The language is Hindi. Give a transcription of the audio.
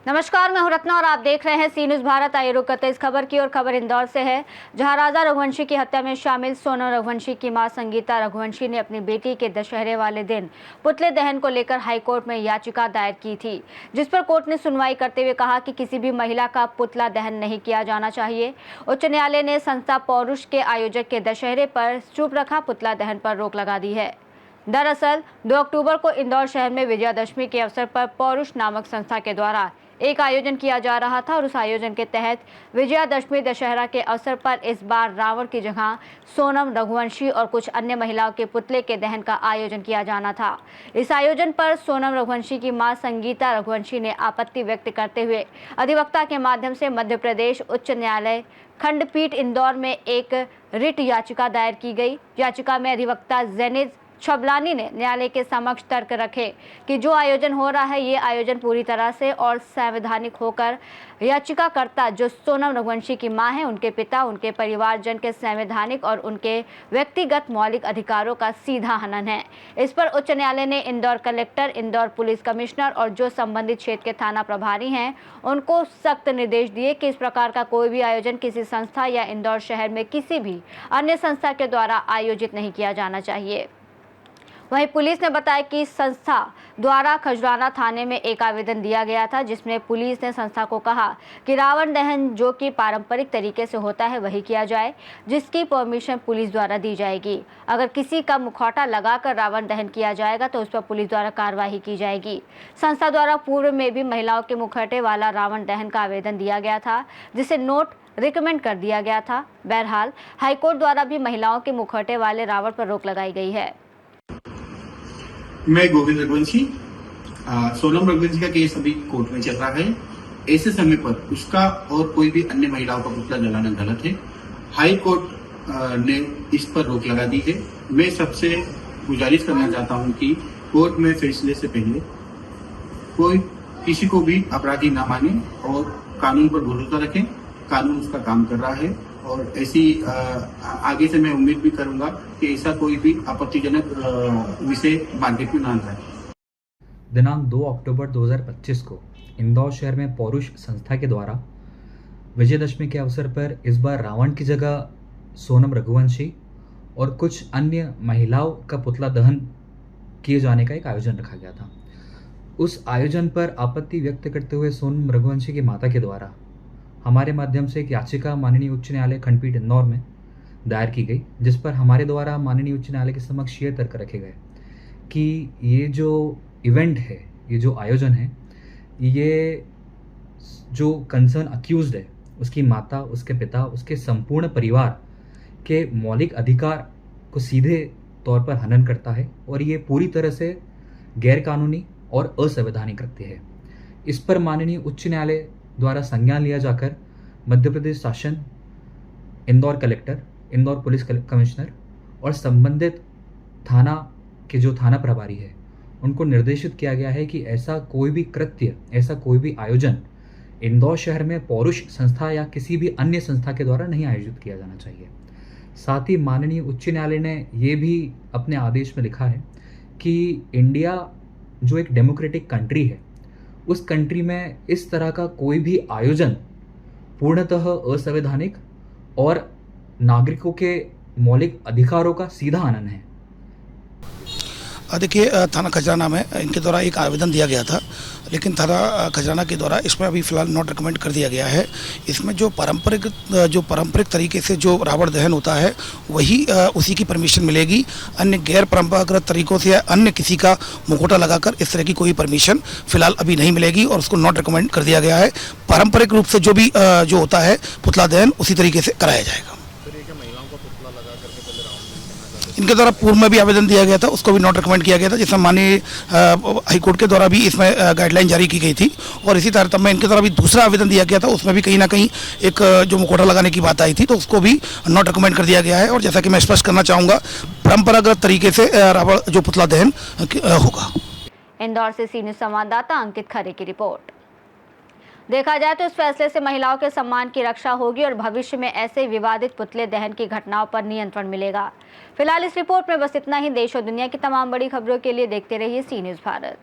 नमस्कार, मैं हूं रत्ना और आप देख रहे हैं सी न्यूज़ भारत। आइए रुक करते इस खबर की और खबर इंदौर से है, जहां राजा रघुवंशी की हत्या में शामिल सोनम रघुवंशी की मां संगीता रघुवंशी ने अपनी बेटी के दशहरे वाले दिन पुतले दहन को लेकर हाईकोर्ट में याचिका दायर की थी, जिस पर कोर्ट ने सुनवाई करते हुए कहा कि किसी भी महिला का पुतला दहन नहीं किया जाना चाहिए। उच्च न्यायालय ने संस्था पौरुष के आयोजक के दशहरे पर चुप रखा पुतला दहन पर रोक लगा दी है। दरअसल 2 अक्टूबर को इंदौर शहर में विजयादशमी के अवसर पर पौरुष नामक संस्था के द्वारा एक आयोजन किया जा रहा था और उस आयोजन के तहत विजयादशमी दशहरा के अवसर पर इस बार रावण की जगह सोनम रघुवंशी और कुछ अन्य महिलाओं के पुतले के दहन का आयोजन किया जाना था। इस आयोजन पर सोनम रघुवंशी की मां संगीता रघुवंशी ने आपत्ति व्यक्त करते हुए अधिवक्ता के माध्यम से मध्य प्रदेश उच्च न्यायालय खंडपीठ इंदौर में एक रिट याचिका दायर की गई। याचिका में अधिवक्ता जेनिद छबलानी ने न्यायालय के समक्ष तर्क रखे कि जो आयोजन हो रहा है, ये आयोजन पूरी तरह से और संवैधानिक होकर याचिकाकर्ता जो सोनम रघुवंशी की मां है, उनके पिता, उनके परिवारजन के संवैधानिक और उनके व्यक्तिगत मौलिक अधिकारों का सीधा हनन है। इस पर उच्च न्यायालय ने Indore collector, Indore police commissioner और जो संबंधित क्षेत्र के थाना प्रभारी हैं, उनको सख्त निर्देश दिए कि इस प्रकार का कोई भी आयोजन किसी संस्था या इंदौर शहर में किसी भी अन्य संस्था के द्वारा आयोजित नहीं किया जाना चाहिए। वहीं पुलिस ने बताया कि संस्था द्वारा खजराना थाने में एक आवेदन दिया गया था, जिसमें पुलिस ने संस्था को कहा कि रावण दहन जो कि पारंपरिक तरीके से होता है वही किया जाए, जिसकी परमिशन पुलिस द्वारा दी जाएगी। अगर किसी का मुखौटा लगाकर रावण दहन किया जाएगा तो उस पर पुलिस द्वारा कार्रवाई की जाएगी। संस्था द्वारा पूर्व में भी महिलाओं के मुखौटे वाला रावण दहन का आवेदन दिया गया था, जिसे नोट रिकमेंड कर दिया गया था। बहरहाल हाईकोर्ट द्वारा भी महिलाओं के मुखौटे वाले रावण पर रोक लगाई गई है। मैं गोविंद रघुवंशी, सोनम रघुवंशी का केस अभी कोर्ट में चल रहा है। ऐसे समय पर उसका और कोई भी अन्य महिलाओं का पुतला जलाना गलत है। हाई कोर्ट ने इस पर रोक लगा दी है। मैं सबसे गुजारिश करना चाहता हूं कि कोर्ट में फैसले से पहले कोई किसी को भी अपराधी ना माने और कानून पर भरोसा रखें। कानून उसका काम कर रहा है और ऐसी आगे से मैं उम्मीद भी करूंगा कि ऐसा कोई भी आपत्तिजनक विषय मार्केट में ना आए। दिनांक 2 अक्टूबर 2025 को इंदौर शहर में पौरुष संस्था के द्वारा विजयदशमी के अवसर पर इस बार रावण की जगह सोनम रघुवंशी और कुछ अन्य महिलाओं का पुतला दहन किए जाने का एक आयोजन रखा गया था। उस आयोजन पर आपत्ति व्यक्त करते हुए सोनम रघुवंशी की माता के द्वारा हमारे माध्यम से एक याचिका माननीय उच्च न्यायालय खंडपीठ इंदौर में दायर की गई, जिस पर हमारे द्वारा माननीय उच्च न्यायालय के समक्ष ये तर्क रखे गए कि ये जो इवेंट है, ये जो आयोजन है, ये जो कंसर्न अक्यूज्ड है उसकी माता, उसके पिता, उसके संपूर्ण परिवार के मौलिक अधिकार को सीधे तौर पर हनन करता है और ये पूरी तरह से गैरकानूनी और असंवैधानिक कृत्य है। इस पर माननीय उच्च न्यायालय द्वारा संज्ञान लिया जाकर मध्य प्रदेश शासन, Indore collector, Indore police commissioner और संबंधित थाना के जो थाना प्रभारी है उनको निर्देशित किया गया है कि ऐसा कोई भी कृत्य, ऐसा कोई भी आयोजन इंदौर शहर में पौरुष संस्था या किसी भी अन्य संस्था के द्वारा नहीं आयोजित किया जाना चाहिए। साथ ही माननीय उच्च न्यायालय ने ये भी अपने आदेश में लिखा है कि इंडिया जो एक डेमोक्रेटिक कंट्री है, उस कंट्री में इस तरह का कोई भी आयोजन पूर्णतः असंवैधानिक और नागरिकों के मौलिक अधिकारों का सीधा हनन है। देखिए, थाना खजराना में इनके द्वारा एक आवेदन दिया गया था, लेकिन थाना खजराना के द्वारा इसमें अभी फ़िलहाल नॉट रिकमेंड कर दिया गया है। इसमें जो पारंपरिक तरीके से जो रावण दहन होता है वही उसी की परमिशन मिलेगी। अन्य गैर परंपरागत तरीकों से अन्य किसी का मुखौटा लगाकर इस तरह की कोई परमिशन फ़िलहाल अभी नहीं मिलेगी और उसको नॉट रिकमेंड कर दिया गया है। पारंपरिक रूप से जो भी जो होता है पुतला दहन उसी तरीके से कराया जाएगा। इनके द्वारा पूर्व में भी आवेदन दिया गया था, उसको भी नॉट रिकमेंड किया गया था, जिसमें माननीय हाईकोर्ट के द्वारा भी इसमें गाइडलाइन जारी की गई थी और इसी तारतम्य में इनके द्वारा भी दूसरा आवेदन दिया गया था, उसमें भी कहीं ना कहीं एक जो मुखौटा लगाने की बात आई थी, तो उसको भी नॉट रिकमेंड कर दिया गया है। और जैसा कि मैं स्पष्ट करना चाहूँगा, परंपरागत तरीके से रावण जो पुतला दहन होगा। इंदौर से सी न्यूज़ संवाददाता अंकित खरे की रिपोर्ट। देखा जाए तो इस फैसले से महिलाओं के सम्मान की रक्षा होगी और भविष्य में ऐसे विवादित पुतले दहन की घटनाओं पर नियंत्रण मिलेगा। फिलहाल इस रिपोर्ट में बस इतना ही। देश और दुनिया की तमाम बड़ी खबरों के लिए देखते रहिए सी न्यूज़ भारत।